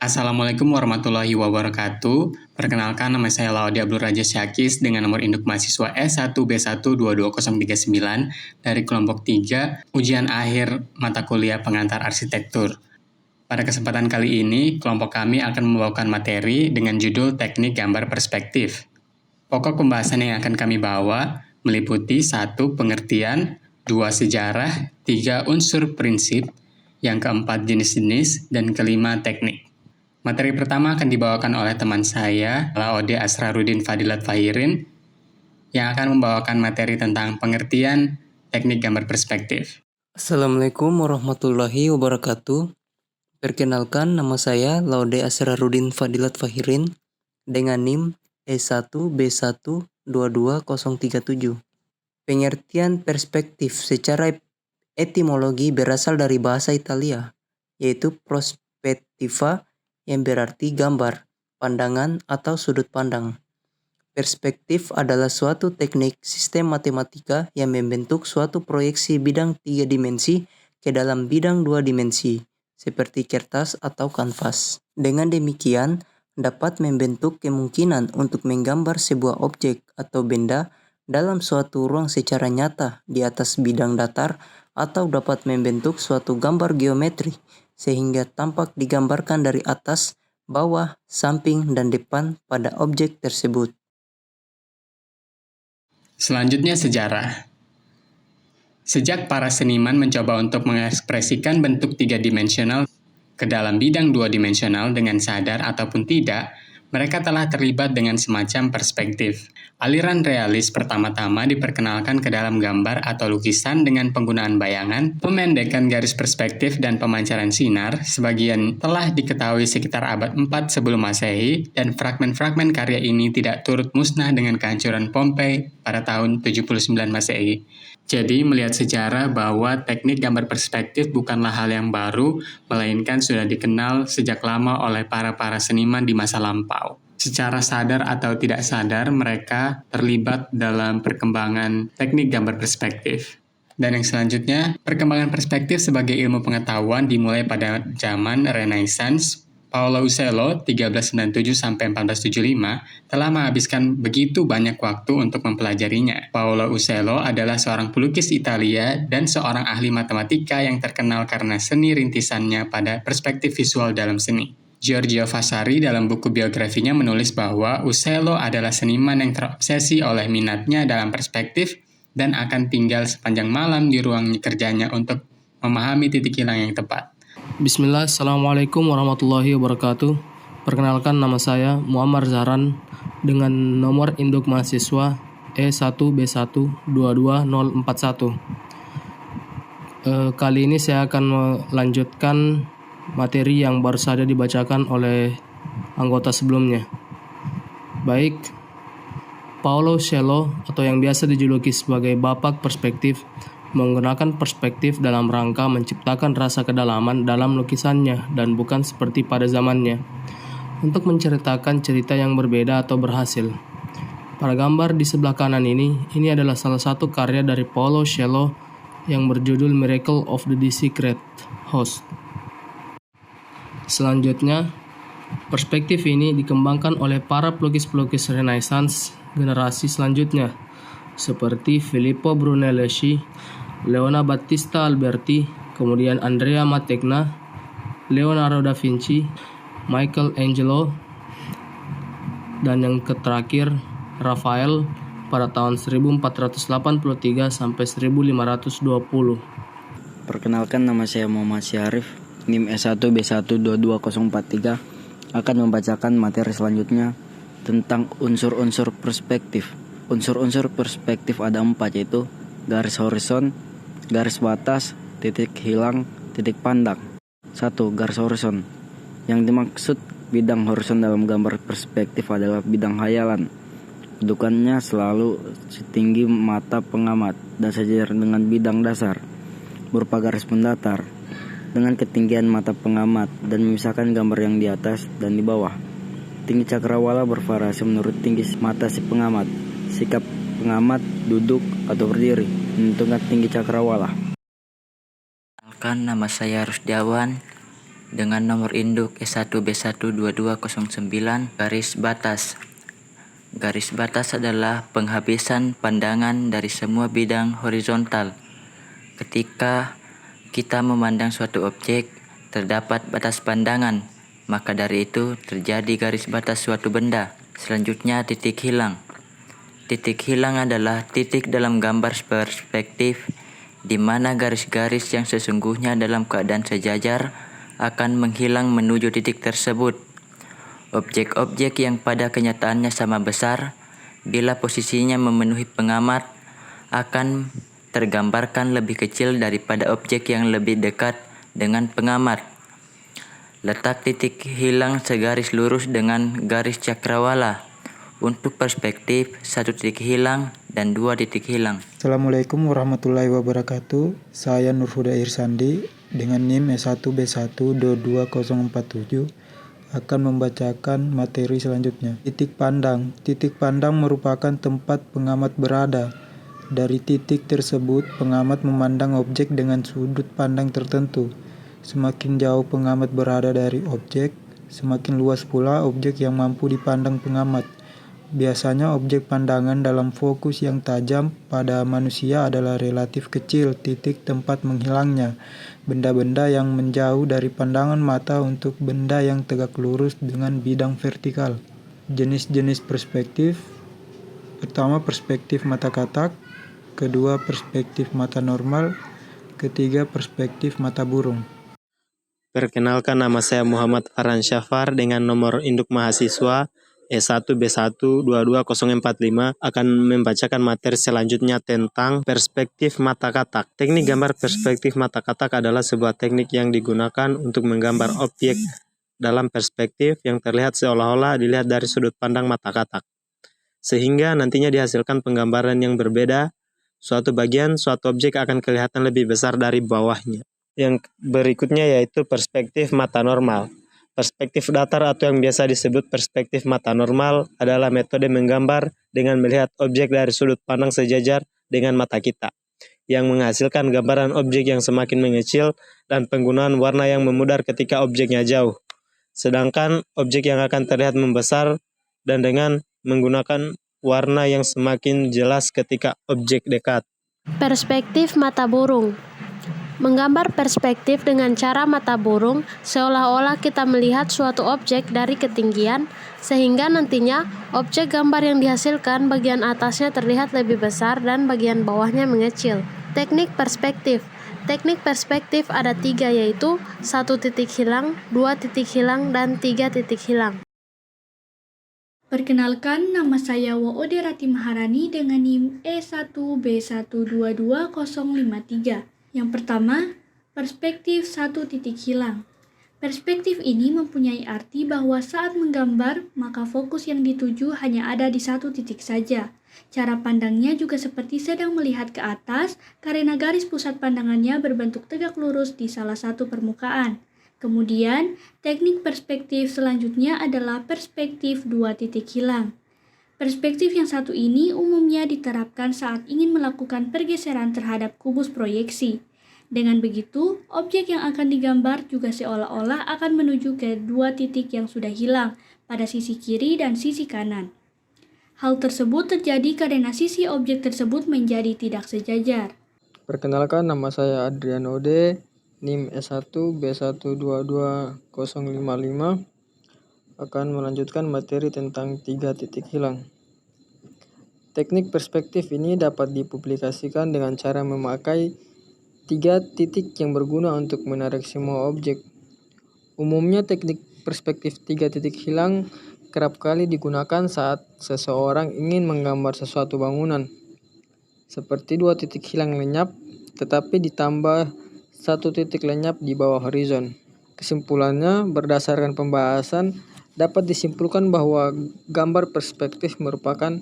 Assalamualaikum warahmatullahi wabarakatuh. Perkenalkan, nama saya Laode Abdul Raja Syakis dengan nomor induk mahasiswa S1B1222039 dari kelompok 3, ujian akhir mata kuliah pengantar arsitektur. Pada kesempatan kali ini, kelompok kami akan membawakan materi dengan judul Teknik Gambar Perspektif. Pokok pembahasan yang akan kami bawa meliputi 1. Pengertian, 2. Sejarah, 3. Unsur prinsip, yang keempat jenis-jenis, dan kelima teknik. Materi pertama akan dibawakan oleh teman saya, Laode Asrarudin Fadilat Fahirin, yang akan membawakan materi tentang pengertian teknik gambar perspektif. Assalamualaikum warahmatullahi wabarakatuh. Perkenalkan, nama saya Laode Asrarudin Fadilat Fahirin dengan NIM E1B1222037. Pengertian perspektif secara etimologi berasal dari bahasa Italia, yaitu prospettiva, yang berarti gambar, pandangan, atau sudut pandang. Perspektif adalah suatu teknik sistem matematika yang membentuk suatu proyeksi bidang 3 dimensi ke dalam bidang 2 dimensi, seperti kertas atau kanvas. Dengan demikian, dapat membentuk kemungkinan untuk menggambar sebuah objek atau benda dalam suatu ruang secara nyata di atas bidang datar, atau dapat membentuk suatu gambar geometri sehingga tampak digambarkan dari atas, bawah, samping, dan depan pada objek tersebut. Selanjutnya sejarah. Sejak para seniman mencoba untuk mengekspresikan bentuk 3-dimensional ke dalam bidang 2-dimensional dengan sadar ataupun tidak, mereka telah terlibat dengan semacam perspektif. Aliran realis pertama-tama diperkenalkan ke dalam gambar atau lukisan dengan penggunaan bayangan, pemendekan garis perspektif, dan pemancaran sinar. Sebagian telah diketahui sekitar abad 4 sebelum Masehi, dan fragmen-fragmen karya ini tidak turut musnah dengan kehancuran Pompei pada tahun 79 Masehi. Jadi, melihat sejarah bahwa teknik gambar perspektif bukanlah hal yang baru, melainkan sudah dikenal sejak lama oleh para seniman di masa lampau. Secara sadar atau tidak sadar, mereka terlibat dalam perkembangan teknik gambar perspektif. Dan yang selanjutnya, perkembangan perspektif sebagai ilmu pengetahuan dimulai pada zaman Renaissance. Paolo Usello 1397-1475 telah menghabiskan begitu banyak waktu untuk mempelajarinya. Paolo Usello adalah seorang pelukis Italia dan seorang ahli matematika yang terkenal karena seni rintisannya pada perspektif visual dalam seni. Giorgio Vasari dalam buku biografinya menulis bahwa Usello adalah seniman yang terobsesi oleh minatnya dalam perspektif dan akan tinggal sepanjang malam di ruang kerjanya untuk memahami titik hilang yang tepat. Bismillah, Assalamualaikum warahmatullahi wabarakatuh. Perkenalkan, nama saya Muammar Zahran dengan nomor induk mahasiswa E1B1222041. Kali ini saya akan melanjutkan materi yang baru saja dibacakan oleh anggota sebelumnya. Baik, Paolo Usello atau yang biasa dijuluki sebagai Bapak Perspektif menggunakan perspektif dalam rangka menciptakan rasa kedalaman dalam lukisannya dan bukan seperti pada zamannya, untuk menceritakan cerita yang berbeda atau berhasil. Pada gambar di sebelah kanan ini adalah salah satu karya dari Paolo Usello yang berjudul Miracle of the Secret House. Selanjutnya, perspektif ini dikembangkan oleh para pelukis-pelukis Renaissance generasi selanjutnya, seperti Filippo Brunelleschi, Leonardo Battista Alberti, kemudian Andrea Mantegna, Leonardo da Vinci, Michelangelo, dan yang terakhir Raphael pada tahun 1483 sampai 1520. Perkenalkan, nama saya Muhammad Syarif, NIM S1B1222043, akan membacakan materi selanjutnya tentang unsur-unsur perspektif. Unsur-unsur perspektif ada 4, yaitu garis horizon, garis batas, titik hilang, titik pandang. 1. Garis horizon. Yang dimaksud bidang horizon dalam gambar perspektif adalah bidang hayalan. Kedudukannya selalu setinggi mata pengamat dan sejajar dengan bidang dasar, berupa garis mendatar dengan ketinggian mata pengamat dan memisahkan gambar yang di atas dan di bawah. Tinggi cakrawala bervariasi menurut tinggi mata si pengamat. Sikap pengamat duduk atau berdiri menentukan tinggi cakrawala. Nama saya Rusdiawan dengan nomor induk E1B12209 garis batas. Garis batas adalah penghabisan pandangan dari semua bidang horizontal. Ketika kita memandang suatu objek, terdapat batas pandangan, maka dari itu terjadi garis batas suatu benda. Selanjutnya, titik hilang. Titik hilang adalah titik dalam gambar perspektif di mana garis-garis yang sesungguhnya dalam keadaan sejajar akan menghilang menuju titik tersebut. Objek-objek yang pada kenyataannya sama besar, bila posisinya memenuhi pengamat, akan tergambarkan lebih kecil daripada objek yang lebih dekat dengan pengamat. Letak titik hilang segaris lurus dengan garis cakrawala. Untuk perspektif, 1 titik hilang dan 2 titik hilang. Assalamualaikum warahmatullahi wabarakatuh. Saya Nurhuda Irsandi dengan NIM E1B1222047 akan membacakan materi selanjutnya. Titik pandang. Titik pandang merupakan tempat pengamat berada. Dari titik tersebut, pengamat memandang objek dengan sudut pandang tertentu. Semakin jauh pengamat berada dari objek, semakin luas pula objek yang mampu dipandang pengamat. Biasanya objek pandangan dalam fokus yang tajam pada manusia adalah relatif kecil titik tempat menghilangnya. Benda-benda yang menjauh dari pandangan mata untuk benda yang tegak lurus dengan bidang vertikal. Jenis-jenis perspektif. Pertama, perspektif mata katak. Kedua, perspektif mata normal. Ketiga, perspektif mata burung. Perkenalkan, nama saya Muhammad Farhan Syafar dengan nomor induk mahasiswa E1B1222045 akan membacakan materi selanjutnya tentang perspektif mata katak. Teknik gambar perspektif mata katak adalah sebuah teknik yang digunakan untuk menggambar objek dalam perspektif yang terlihat seolah-olah dilihat dari sudut pandang mata katak. Sehingga nantinya dihasilkan penggambaran yang berbeda. Suatu bagian, suatu objek akan kelihatan lebih besar dari bawahnya. Yang berikutnya yaitu perspektif mata normal. Perspektif datar atau yang biasa disebut perspektif mata normal adalah metode menggambar dengan melihat objek dari sudut pandang sejajar dengan mata kita, yang menghasilkan gambaran objek yang semakin mengecil dan penggunaan warna yang memudar ketika objeknya jauh. Sedangkan objek yang akan terlihat membesar dan dengan menggunakan warna yang semakin jelas ketika objek dekat. Perspektif mata burung. Menggambar perspektif dengan cara mata burung seolah-olah kita melihat suatu objek dari ketinggian, sehingga nantinya objek gambar yang dihasilkan bagian atasnya terlihat lebih besar dan bagian bawahnya mengecil. Teknik perspektif. Teknik perspektif ada 3, yaitu 1 titik hilang, 2 titik hilang, dan 3 titik hilang. Perkenalkan, nama saya Woode Rati Maharani dengan NIM E1B1222053. Yang pertama, perspektif 1 titik hilang. Perspektif ini mempunyai arti bahwa saat menggambar, maka fokus yang dituju hanya ada di 1 titik saja. Cara pandangnya juga seperti sedang melihat ke atas karena garis pusat pandangannya berbentuk tegak lurus di salah satu permukaan. Kemudian, teknik perspektif selanjutnya adalah perspektif 2 titik hilang. Perspektif yang satu ini umumnya diterapkan saat ingin melakukan pergeseran terhadap kubus proyeksi. Dengan begitu, objek yang akan digambar juga seolah-olah akan menuju ke 2 titik yang sudah hilang pada sisi kiri dan sisi kanan. Hal tersebut terjadi karena sisi objek tersebut menjadi tidak sejajar. Perkenalkan, nama saya Adrian Ode, NIM E1B1222055, akan melanjutkan materi tentang 3 titik hilang. Teknik perspektif ini dapat dipublikasikan dengan cara memakai 3 titik yang berguna untuk menarik semua objek. Umumnya teknik perspektif 3 titik hilang kerap kali digunakan saat seseorang ingin menggambar sesuatu bangunan, seperti 2 titik hilang lenyap, tetapi ditambah 1 titik lenyap di bawah horizon. Kesimpulannya, berdasarkan pembahasan, dapat disimpulkan bahwa gambar perspektif merupakan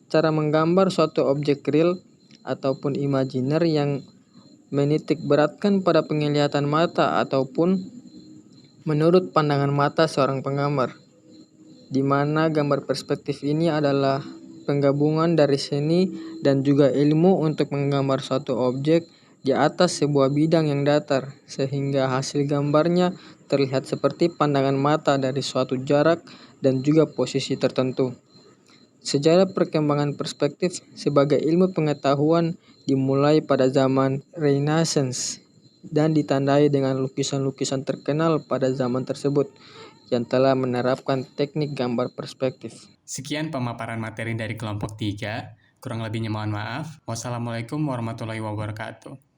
cara menggambar suatu objek real ataupun imajiner yang menitik beratkan pada penglihatan mata ataupun menurut pandangan mata seorang penggambar, di mana gambar perspektif ini adalah penggabungan dari seni dan juga ilmu untuk menggambar suatu objek di atas sebuah bidang yang datar, sehingga hasil gambarnya terlihat seperti pandangan mata dari suatu jarak dan juga posisi tertentu. Sejarah perkembangan perspektif sebagai ilmu pengetahuan dimulai pada zaman Renaissance dan ditandai dengan lukisan-lukisan terkenal pada zaman tersebut yang telah menerapkan teknik gambar perspektif. Sekian pemaparan materi dari kelompok 3. Kurang lebihnya mohon maaf. Wassalamualaikum warahmatullahi wabarakatuh.